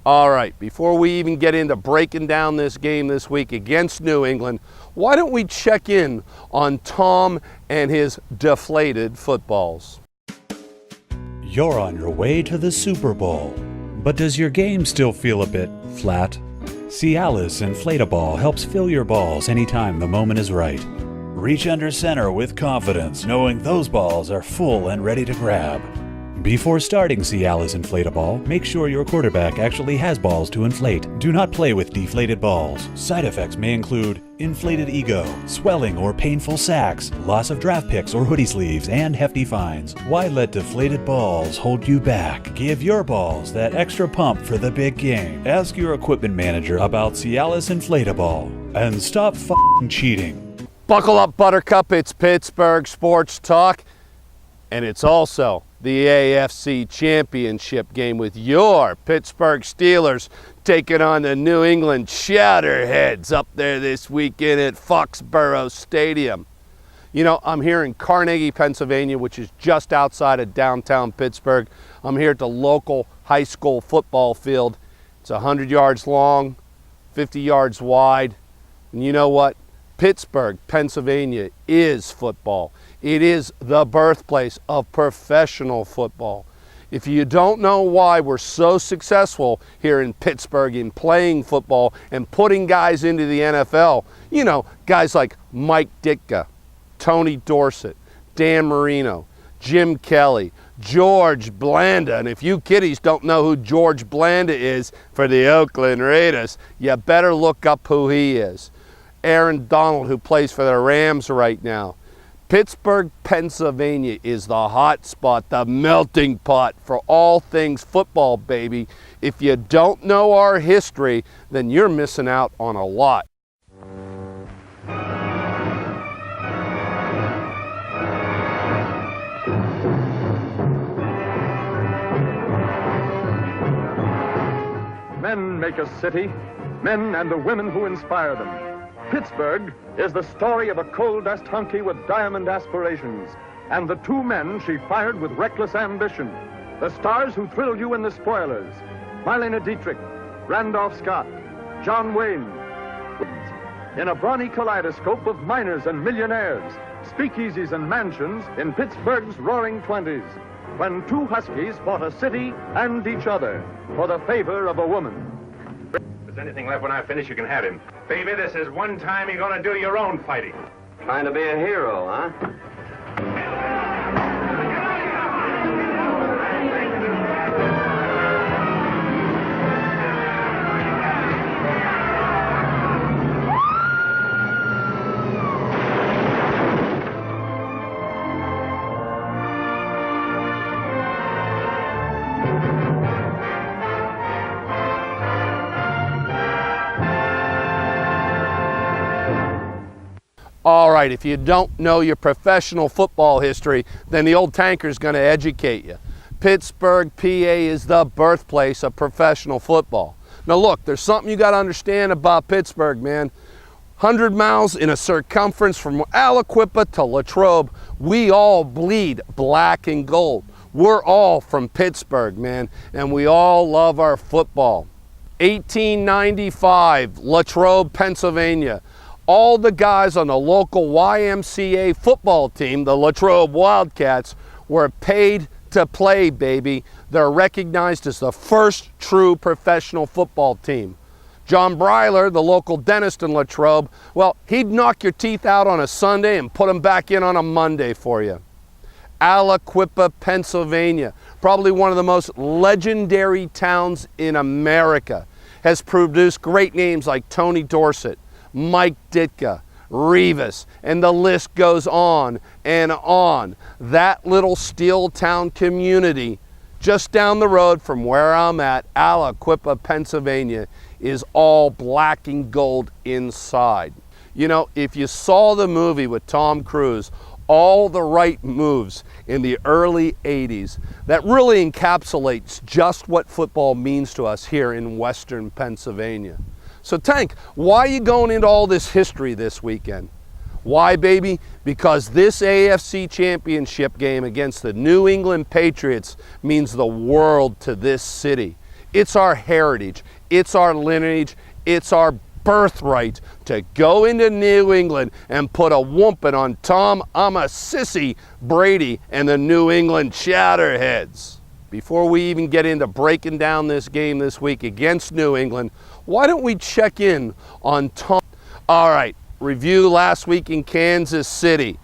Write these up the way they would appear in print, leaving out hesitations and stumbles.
All right, before we even get into breaking down this game this week against New England, why don't we check in on Tom and his deflated footballs? You're on your way to the Super Bowl, but does your game still feel a bit flat? Cialis Inflatable helps fill your balls anytime the moment is right. Reach under center with confidence, knowing those balls are full and ready to grab. Before starting Cialis Inflatable, make sure your quarterback actually has balls to inflate. Do not play with deflated balls. Side effects may include inflated ego, swelling or painful sacks, loss of draft picks or hoodie sleeves, and hefty fines. Why let deflated balls hold you back? Give your balls that extra pump for the big game. Ask your equipment manager about Cialis Inflatable and stop f***ing cheating. Buckle up, Buttercup. It's Pittsburgh Sports Talk, and it's also the AFC Championship game with your Pittsburgh Steelers taking on the New England Chowderheads up there this weekend at Foxborough Stadium. You know, I'm here in Carnegie, Pennsylvania, which is just outside of downtown Pittsburgh. I'm here at the local high school football field. It's 100 yards long, 50 yards wide. And you know what? Pittsburgh, Pennsylvania is football. It is the birthplace of professional football. If you don't know why we're so successful here in Pittsburgh in playing football and putting guys into the NFL, you know, guys like Mike Ditka, Tony Dorsett, Dan Marino, Jim Kelly, George Blanda, and if you kiddies don't know who George Blanda is for the Oakland Raiders, you better look up who he is. Aaron Donald, who plays for the Rams right now. Pittsburgh, Pennsylvania is the hot spot, the melting pot for all things football, baby. If you don't know our history, then you're missing out on a lot. Men make a city, men and the women who inspire them. Pittsburgh is the story of a coal-dust hunky with diamond aspirations, and the two men she fired with reckless ambition. The stars who thrilled you in the Spoilers: Marlene Dietrich, Randolph Scott, John Wayne. In a brawny kaleidoscope of miners and millionaires, speakeasies and mansions in Pittsburgh's roaring 20s, when two huskies fought a city and each other for the favor of a woman. If there's anything left when I finish, you can have him. Baby, this is one time you're going to do your own fighting. Trying to be a hero, huh? All right, if you don't know your professional football history, then the old tanker's going to educate you. Pittsburgh, PA is the birthplace of professional football. Now look, there's something you got to understand about Pittsburgh, man. 100 miles in a circumference from Aliquippa to Latrobe, we all bleed black and gold. We're all from Pittsburgh, man, and we all love our football. 1895, Latrobe, Pennsylvania. All the guys on the local YMCA football team, the Latrobe Wildcats, were paid to play, baby. They're recognized as the first true professional football team. John Breiler, the local dentist in Latrobe, well, he'd knock your teeth out on a Sunday and put them back in on a Monday for you. Aliquippa, Pennsylvania, probably one of the most legendary towns in America, has produced great names like Tony Dorsett, Mike Ditka, Revis, and the list goes on and on. That little steel town community just down the road from where I'm at, Aliquippa, Pennsylvania, is all black and gold inside. You know, if you saw the movie with Tom Cruise, All the Right Moves, in the early 80s, that really encapsulates just what football means to us here in Western Pennsylvania. So Tank, why are you going into all this history this weekend? Why, baby? Because this AFC Championship game against the New England Patriots means the world to this city. It's our heritage. It's our lineage. It's our birthright to go into New England and put a whooping on Tom Brady and the New England Chatterheads. Before we even get into breaking down this game this week against New England, why don't we check in on Tom? All right, review last week in Kansas City.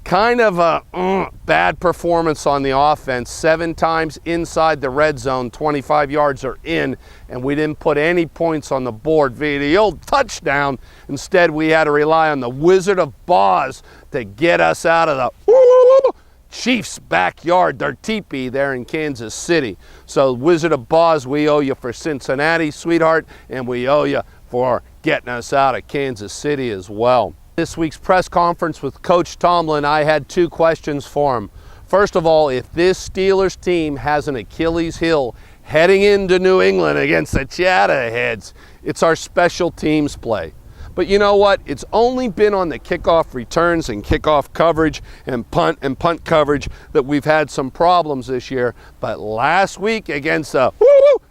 Kind of a bad performance on the offense. 7 times inside the red zone, 25 yards are in, and we didn't put any points on the board via the old touchdown. Instead, we had to rely on the Wizard of Oz to get us out of the Chiefs' backyard, their teepee there in Kansas City. So Wizard of Oz, we owe you for Cincinnati, sweetheart, and we owe you for getting us out of Kansas City as well. This week's press conference with Coach Tomlin, I had 2 questions for him. First of all, if this Steelers team has an Achilles heel heading into New England against the Chatterheads, it's our special teams play. But you know what? It's only been on the kickoff returns and kickoff coverage and punt coverage that we've had some problems this year. But last week against the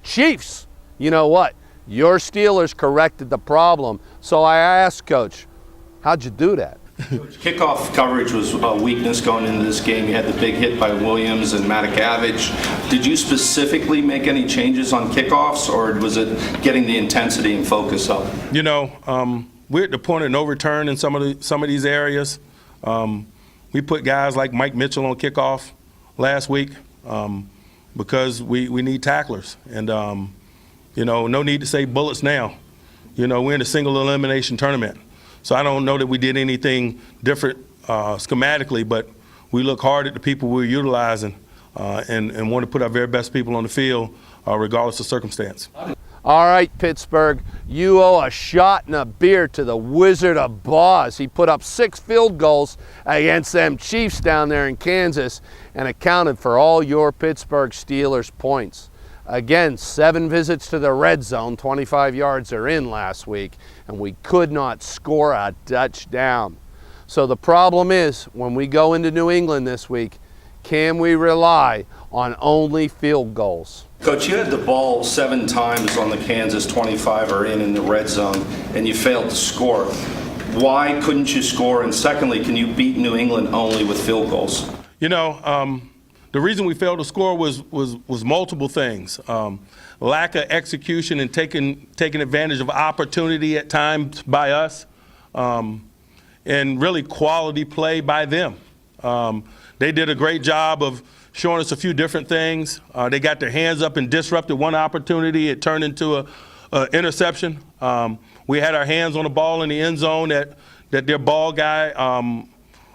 Chiefs, you know what? Your Steelers corrected the problem. So I asked Coach, how'd you do that? Kickoff coverage was a weakness going into this game. You had the big hit by Williams and Matakavich. Did you specifically make any changes on kickoffs, or was it getting the intensity and focus up? You know, we're at the point of no return in some of these areas. We put guys like Mike Mitchell on kickoff last week because we need tacklers. And, you know, no need to say bullets now. You know, we're in a single elimination tournament. So I don't know that we did anything different schematically, but we look hard at the people we're utilizing and want to put our very best people on the field regardless of circumstance. All right, Pittsburgh, you owe a shot and a beer to the Wizard of Oz. He put up 6 field goals against them Chiefs down there in Kansas and accounted for all your Pittsburgh Steelers points. Again, 7 visits to the red zone, 25 yards are in last week, and we could not score a touchdown. So the problem is, when we go into New England this week, can we rely on only field goals? Coach, you had the ball 7 times on the Kansas 25 are in the red zone, and you failed to score. Why couldn't you score? And secondly, can you beat New England only with field goals? You know, the reason we failed to score was multiple things. Lack of execution and taking advantage of opportunity at times by us, and really quality play by them. They did a great job of showing us a few different things. They got their hands up and disrupted one opportunity. It turned into an interception. We had our hands on the ball in the end zone that their ball guy,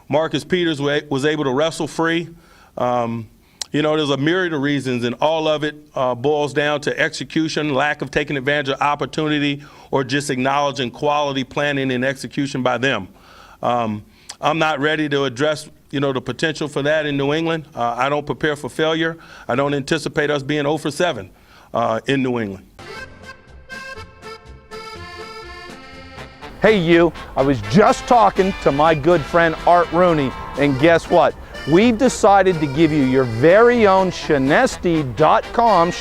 Marcus Peters, was able to wrestle free. You know, there's a myriad of reasons, and all of it boils down to execution, lack of taking advantage of opportunity, or just acknowledging quality planning and execution by them. I'm not ready to address, you know, the potential for that in New England. I don't prepare for failure. I don't anticipate us being 0 for 7 in New England. Hey you, I was just talking to my good friend Art Rooney, and guess what? We've decided to give you your very own Shinesti.com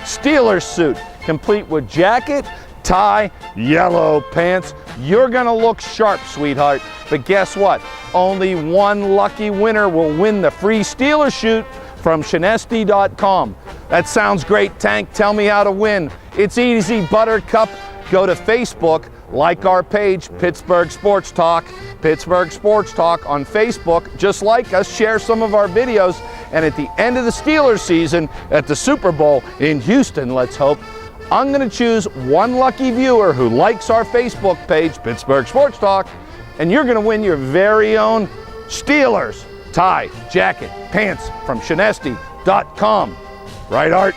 Steelers suit, complete with jacket, tie, yellow pants. You're gonna look sharp, sweetheart. But guess what? Only one lucky winner will win the free Steelers suit from Shinesti.com. That sounds great, Tank. Tell me how to win. It's easy, Buttercup. Go to Facebook, like our page, Pittsburgh Sports Talk on Facebook. Just like us, share some of our videos. And at the end of the Steelers season, at the Super Bowl in Houston, let's hope, I'm going to choose one lucky viewer who likes our Facebook page, Pittsburgh Sports Talk, and you're going to win your very own Steelers tie, jacket, pants from Shinesti.com. Right, Art?